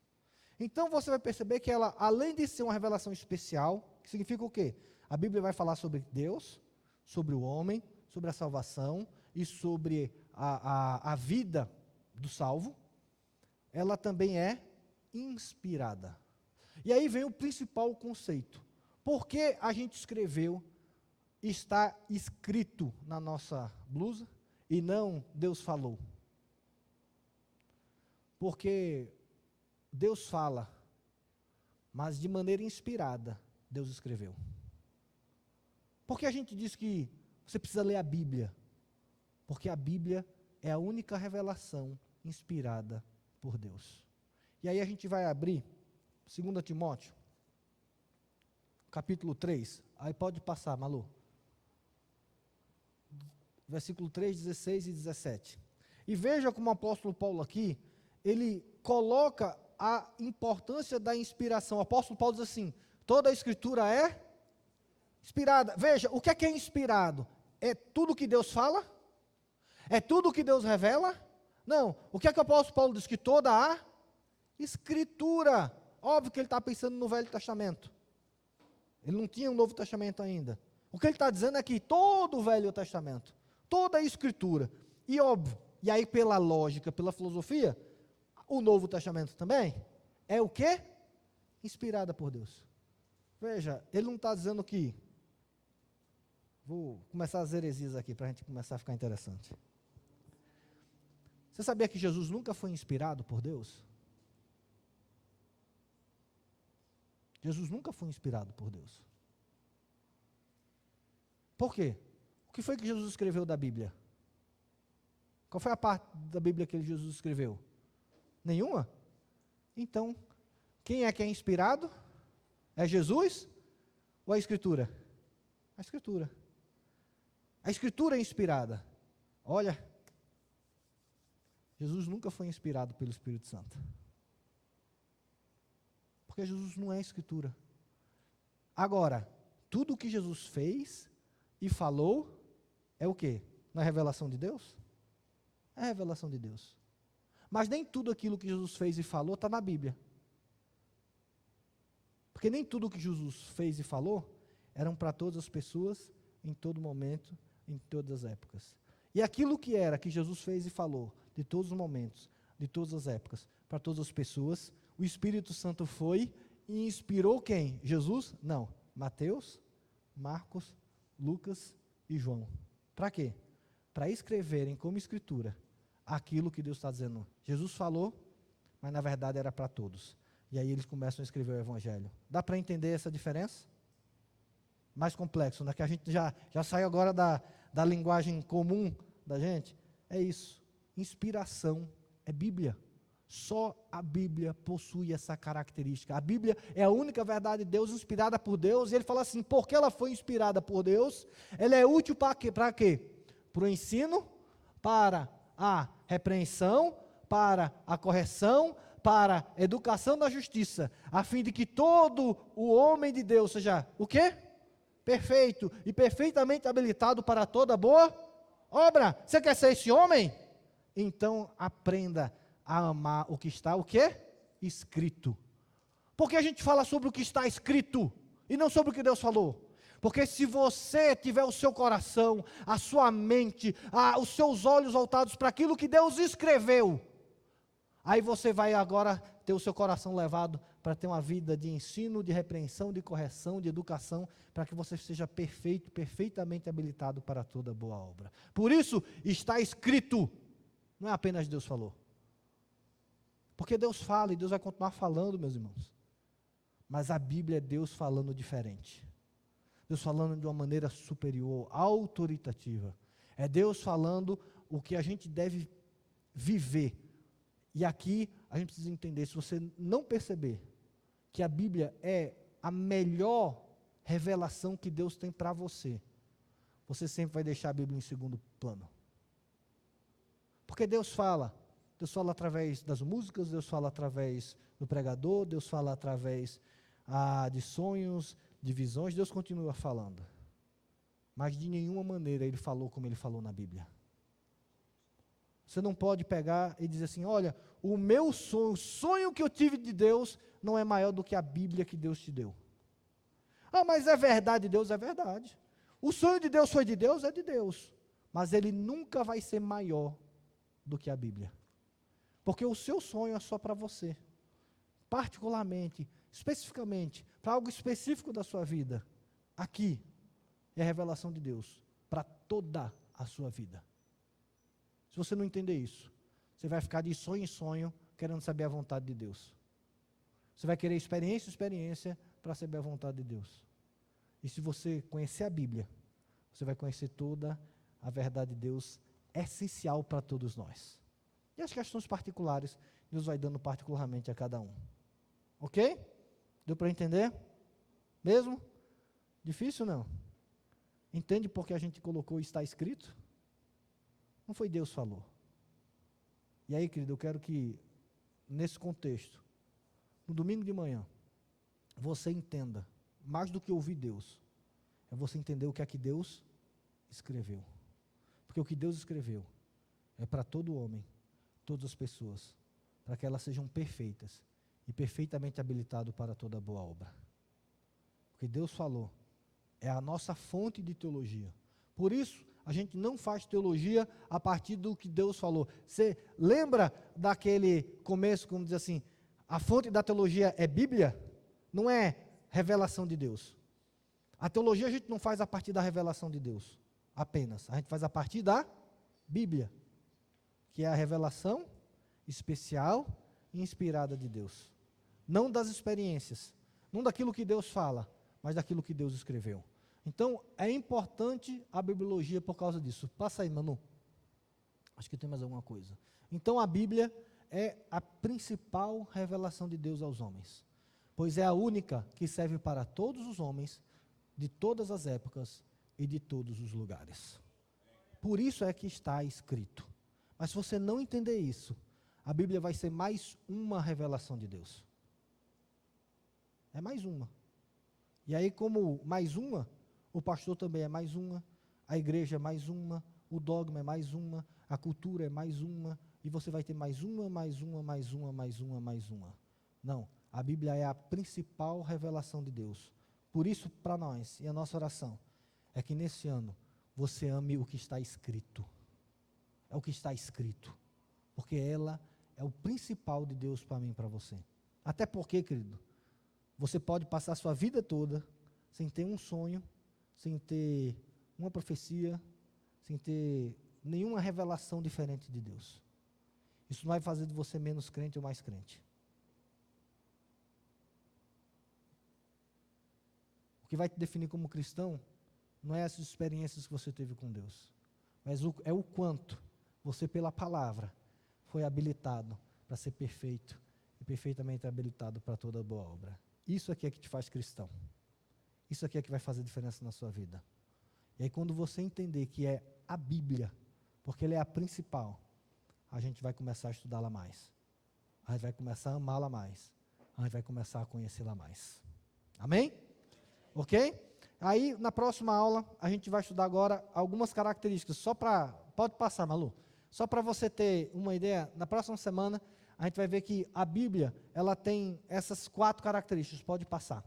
Então você vai perceber que ela, além de ser uma revelação especial, que significa o quê? A Bíblia vai falar sobre Deus, sobre o homem, sobre a salvação e sobre a vida do salvo. Ela também é inspirada. E aí vem o principal conceito. Por que a gente escreveu, está escrito na nossa blusa, e não Deus falou? Porque Deus fala, mas de maneira inspirada, Deus escreveu. Por que a gente diz que você precisa ler a Bíblia? Porque a Bíblia é a única revelação inspirada por Deus. E aí a gente vai abrir 2 Timóteo, capítulo 3. Aí pode passar, Malu. Versículo 3, 16 e 17. E veja como o apóstolo Paulo aqui, ele coloca a importância da inspiração. O apóstolo Paulo diz assim, toda a escritura é inspirada. Veja, o que é inspirado? É tudo que Deus fala? É tudo que Deus revela? Não. O que é que o apóstolo Paulo diz? Que toda a escritura. Óbvio que ele está pensando no Velho Testamento. Ele não tinha o Novo Testamento ainda. O que ele está dizendo é que todo o Velho Testamento, toda a escritura, e óbvio, e aí pela lógica, pela filosofia, o Novo Testamento também, é o quê? Inspirada por Deus. Veja, ele não está dizendo que, vou começar as heresias aqui, para a gente começar a ficar interessante. Você sabia que Jesus nunca foi inspirado por Deus? Jesus nunca foi inspirado por Deus. Por quê? O que foi que Jesus escreveu da Bíblia? Qual foi a parte da Bíblia que Jesus escreveu? Nenhuma? Então, quem é que é inspirado? É Jesus ou a Escritura? A Escritura. A Escritura é inspirada. Olha, Jesus nunca foi inspirado pelo Espírito Santo. Porque Jesus não é Escritura. Agora, tudo o que Jesus fez e falou é o quê? Não é revelação de Deus? É revelação de Deus. Mas nem tudo aquilo que Jesus fez e falou está na Bíblia. Porque nem tudo que Jesus fez e falou eram para todas as pessoas, em todo momento, em todas as épocas. E aquilo que era que Jesus fez e falou, de todos os momentos, de todas as épocas, para todas as pessoas, o Espírito Santo foi e inspirou quem? Jesus? Não. Mateus, Marcos, Lucas e João. Para quê? Para escreverem como escritura aquilo que Deus está dizendo. Jesus falou, mas na verdade era para todos. E aí eles começam a escrever o Evangelho. Dá para entender essa diferença? Mais complexo, né? Que a gente já saiu agora da linguagem comum da gente. É isso. Inspiração é Bíblia. Só a Bíblia possui essa característica. A Bíblia é a única verdade de Deus, inspirada por Deus. E ele fala assim, porque ela foi inspirada por Deus, ela é útil para quê? Para quê? Para o ensino, para a repreensão, para a correção, para a educação da justiça, a fim de que todo o homem de Deus seja o quê? Perfeito e perfeitamente habilitado para toda boa obra. Você quer ser esse homem? Então aprenda a amar o que está, o quê? Escrito. Por que a gente fala sobre o que está escrito e não sobre o que Deus falou? Porque se você tiver o seu coração, a sua mente, os seus olhos voltados para aquilo que Deus escreveu, aí você vai agora ter o seu coração levado para ter uma vida de ensino, de repreensão, de correção, de educação, para que você seja perfeito, perfeitamente habilitado para toda boa obra. Por isso está escrito. Não é apenas Deus falou. Porque Deus fala e Deus vai continuar falando, meus irmãos. Mas a Bíblia é Deus falando diferente. Deus falando de uma maneira superior, autoritativa. É Deus falando o que a gente deve viver. E aqui a gente precisa entender, se você não perceber que a Bíblia é a melhor revelação que Deus tem para você, você sempre vai deixar a Bíblia em segundo plano. Porque Deus fala através das músicas, Deus fala através do pregador, Deus fala através de sonhos, de visões, Deus continua falando. Mas de nenhuma maneira Ele falou como Ele falou na Bíblia. Você não pode pegar e dizer assim, olha, o meu sonho, o sonho que eu tive de Deus, não é maior do que a Bíblia que Deus te deu. Ah, mas é verdade, Deus é verdade. O sonho de Deus foi de Deus, é de Deus. Mas ele nunca vai ser maior do que a Bíblia. Porque o seu sonho é só para você. Particularmente, especificamente, para algo específico da sua vida. Aqui é a revelação de Deus para toda a sua vida. Se você não entender isso, você vai ficar de sonho em sonho, querendo saber a vontade de Deus. Você vai querer experiência em experiência para saber a vontade de Deus. E se você conhecer a Bíblia, você vai conhecer toda a verdade de Deus, essencial para todos nós. E as questões particulares, Deus vai dando particularmente a cada um. Ok? Deu para entender? Mesmo? Difícil não? Entende por que a gente colocou está escrito? Não foi Deus que falou. E aí, querido, eu quero que, nesse contexto, no domingo de manhã, você entenda, mais do que ouvir Deus, é você entender o que é que Deus escreveu. Porque o que Deus escreveu é para todo homem, todas as pessoas, para que elas sejam perfeitas e perfeitamente habilitadas para toda boa obra. O que Deus falou é a nossa fonte de teologia. Por isso, a gente não faz teologia a partir do que Deus falou. Você lembra daquele começo, como diz assim, a fonte da teologia é Bíblia? Não é revelação de Deus. A teologia a gente não faz a partir da revelação de Deus, apenas. A gente faz a partir da Bíblia, que é a revelação especial e inspirada de Deus. Não das experiências, não daquilo que Deus fala, mas daquilo que Deus escreveu. Então, é importante a bibliologia por causa disso. Passa aí, Manu. Acho que tem mais alguma coisa. Então, a Bíblia é a principal revelação de Deus aos homens, pois é a única que serve para todos os homens, de todas as épocas e de todos os lugares. Por isso é que está escrito. Mas se você não entender isso, a Bíblia vai ser mais uma revelação de Deus. É mais uma. E aí, como mais uma, o pastor também é mais uma, a igreja é mais uma, o dogma é mais uma, a cultura é mais uma, e você vai ter mais uma, mais uma, mais uma, mais uma, mais uma. Não, a Bíblia é a principal revelação de Deus. Por isso, para nós, e a nossa oração, é que nesse ano, você ame o que está escrito. É o que está escrito. Porque ela é o principal de Deus para mim e para você. Até porque, querido, você pode passar a sua vida toda sem ter um sonho, sem ter uma profecia, sem ter nenhuma revelação diferente de Deus. Isso não vai fazer de você menos crente ou mais crente. O que vai te definir como cristão não é essas experiências que você teve com Deus, mas é o quanto você, pela palavra, foi habilitado para ser perfeito e perfeitamente habilitado para toda boa obra. Isso aqui é que te faz cristão. Isso aqui é que vai fazer diferença na sua vida. E aí, quando você entender que é a Bíblia, porque ela é a principal, a gente vai começar a estudá-la mais. A gente vai começar a amá-la mais. A gente vai começar a conhecê-la mais. Amém? Ok? Aí, na próxima aula, a gente vai estudar agora algumas características, pode passar, Malu, só para você ter uma ideia, na próxima semana, a gente vai ver que a Bíblia, ela tem essas 4 características, pode passar.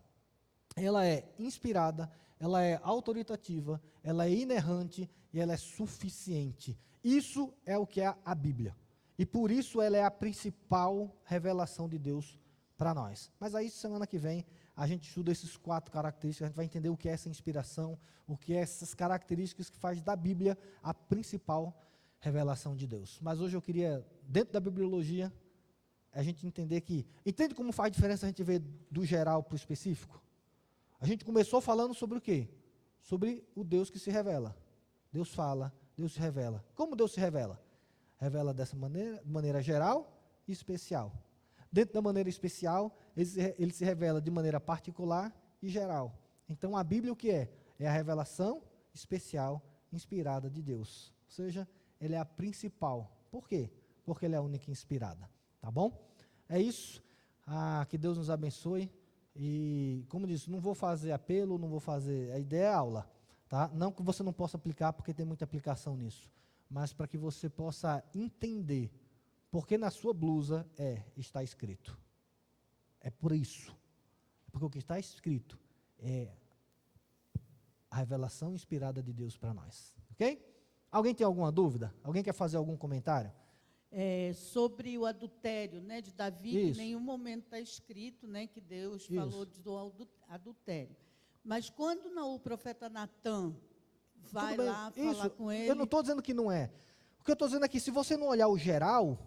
Ela é inspirada, ela é autoritativa, ela é inerrante e ela é suficiente. Isso é o que é a Bíblia. E por isso ela é a principal revelação de Deus para nós. Mas aí, semana que vem, a gente estuda esses 4 características, a gente vai entender o que é essa inspiração, o que é essas características que faz da Bíblia a principal revelação de Deus. Mas hoje eu queria, dentro da bibliologia, a gente entender que... Entende como faz diferença a gente ver do geral para o específico? A gente começou falando sobre o quê? Sobre o Deus que se revela. Deus fala, Deus se revela. Como Deus se revela? Revela dessa maneira, de maneira geral e especial. Dentro da maneira especial, ele se revela de maneira particular e geral. Então, a Bíblia o que é? É a revelação especial, inspirada de Deus. Ou seja, ele é a principal. Por quê? Porque ele é a única inspirada. Tá bom? É isso. Que Deus nos abençoe. E, como disse, não vou fazer apelo, não vou fazer... A ideia é aula. Tá? Não que você não possa aplicar, porque tem muita aplicação nisso. Mas para que você possa entender. Porque na sua blusa está escrito. É por isso. Porque o que está escrito é a revelação inspirada de Deus para nós. Ok? Alguém tem alguma dúvida? Alguém quer fazer algum comentário? Sobre o adultério, né, de Davi, Isso. em nenhum momento está escrito, né, que Deus falou do adultério. Mas quando o profeta Natan vai lá falar com ele... Eu não estou dizendo que não é. O que eu estou dizendo é que se você não olhar o geral,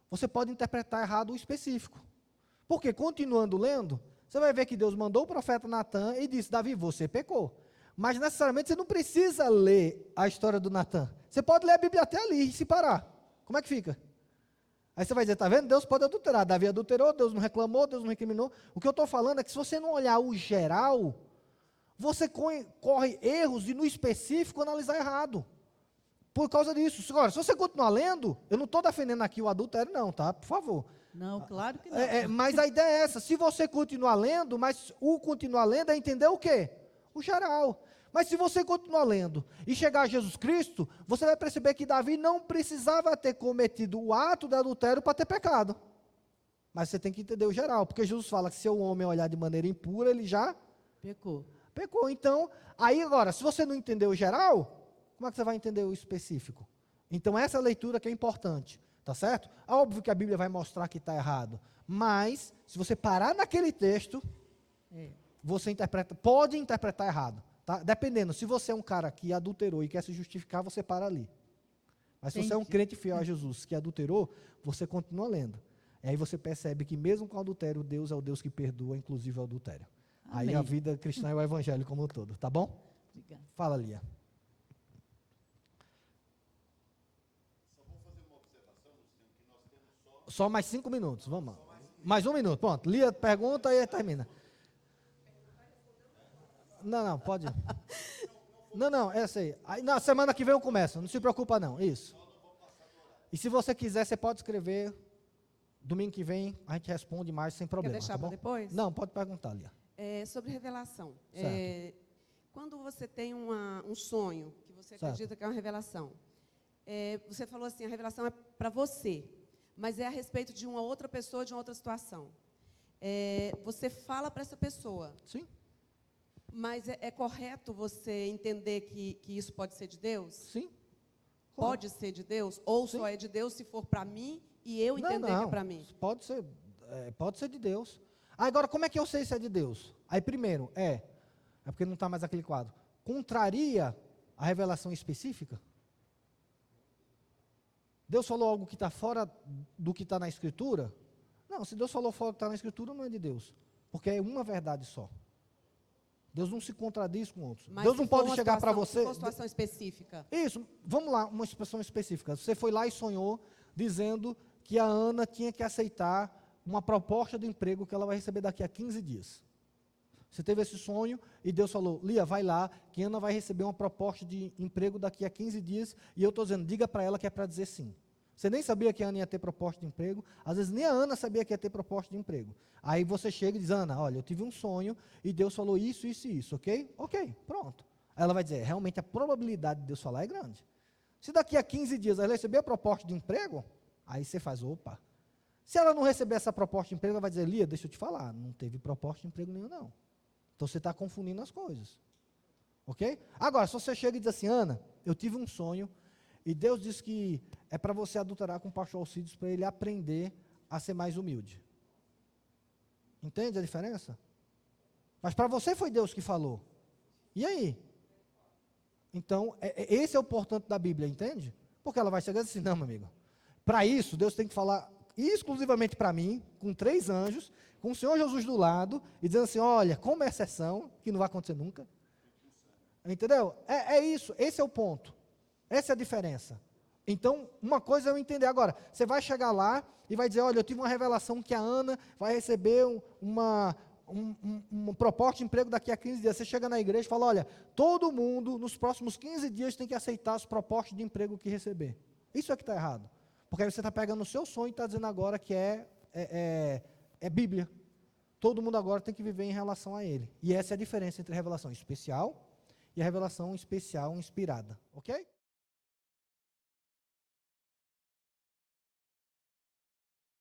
você pode interpretar errado o específico. Porque, continuando lendo, você vai ver que Deus mandou o profeta Natan e disse, Davi, você pecou. Mas, necessariamente, você não precisa ler a história do Natan. Você pode ler a Bíblia até ali e se parar. Como é que fica? Aí você vai dizer, tá vendo? Deus pode adulterar. Davi adulterou, Deus não reclamou, Deus não recriminou. O que eu estou falando é que se você não olhar o geral, você corre erros e no específico analisar errado. Por causa disso. Agora, se você continuar lendo, eu não estou defendendo aqui o adultério não, tá? Por favor. Não, claro que não. Mas a ideia é essa. Se você continuar lendo, mas o continuar lendo é entender o quê? O geral. Mas se você continuar lendo e chegar a Jesus Cristo, você vai perceber que Davi não precisava ter cometido o ato de adultério para ter pecado. Mas você tem que entender o geral, porque Jesus fala que se o homem olhar de maneira impura, ele já pecou. Então, aí agora, se você não entender o geral, como é que você vai entender o específico? Então, essa leitura que é importante, tá certo? Óbvio que a Bíblia vai mostrar que está errado, mas, se você parar naquele texto, você pode interpretar errado. Tá? Dependendo, se você é um cara que adulterou e quer se justificar, você para ali. Mas se você é um crente fiel a Jesus que adulterou, você continua lendo. E aí você percebe que mesmo com o adultério, Deus é o Deus que perdoa, inclusive o adultério. Amém. Aí a vida cristã é o evangelho como um todo, tá bom? Obrigada. Fala, Lia. Só vou fazer uma observação, Luciano, que nós temos só mais 5 minutos, vamos lá. Mais 1 minuto, pronto. Lia pergunta e aí termina. Não, pode. Não, essa aí. Na semana que vem eu começo, não se preocupa não, isso. E se você quiser, você pode escrever, domingo que vem a gente responde mais sem problema. Quer deixar tá para bom? depois? Não, pode perguntar, Lia. Sobre revelação. Certo. Quando você tem um sonho, que você acredita que é uma revelação, você falou assim, a revelação é para você, mas é a respeito de uma outra pessoa, de uma outra situação. Você fala para essa pessoa. Sim. Mas é correto você entender que isso pode ser de Deus? Sim. Pode ser de Deus? Ou Sim. só é de Deus se for para mim e eu entender que é para mim? Pode ser de Deus. Agora, como é que eu sei se é de Deus? Aí, primeiro, é porque não está mais aquele quadro. Contraria a revelação específica? Deus falou algo que está fora do que está na Escritura? Não, se Deus falou fora do que está na Escritura, não é de Deus. Porque é uma verdade só. Deus não se contradiz com outros. Mas Deus não pode chegar para se você... for uma situação específica. Isso, vamos lá, uma expressão específica. Você foi lá e sonhou dizendo que a Ana tinha que aceitar uma proposta de emprego que ela vai receber daqui a 15 dias. Você teve esse sonho e Deus falou, Lia, vai lá, que Ana vai receber uma proposta de emprego daqui a 15 dias, e eu estou dizendo, diga para ela que é para dizer sim. Você nem sabia que a Ana ia ter proposta de emprego, às vezes nem a Ana sabia que ia ter proposta de emprego. Aí você chega e diz, Ana, olha, eu tive um sonho e Deus falou isso, isso e isso, ok? Ok, pronto. Aí ela vai dizer, realmente a probabilidade de Deus falar é grande. Se daqui a 15 dias ela receber a proposta de emprego, aí você faz, opa. Se ela não receber essa proposta de emprego, ela vai dizer, Lia, deixa eu te falar, não teve proposta de emprego nenhum não. Então você está confundindo as coisas. Ok? Agora, se você chega e diz assim, Ana, eu tive um sonho, e Deus disse que é para você adulterar com o pastor Alcides para ele aprender a ser mais humilde. Entende a diferença? Mas para você foi Deus que falou. E aí? Então, esse é o portanto da Bíblia, entende? Porque ela vai chegar assim, não, meu amigo. Para isso, Deus tem que falar exclusivamente para mim, com 3 anjos, com o Senhor Jesus do lado, e dizendo assim, olha, como é exceção, que não vai acontecer nunca. Entendeu? É isso, esse é o ponto. Essa é a diferença. Então, uma coisa é eu entender. Agora, você vai chegar lá e vai dizer, olha, eu tive uma revelação que a Ana vai receber uma proposta de emprego daqui a 15 dias. Você chega na igreja e fala, olha, todo mundo nos próximos 15 dias tem que aceitar as propostas de emprego que receber. Isso é que está errado. Porque aí você está pegando o seu sonho e está dizendo agora que é Bíblia. Todo mundo agora tem que viver em relação a ele. E essa é a diferença entre a revelação especial e a revelação especial inspirada. Ok?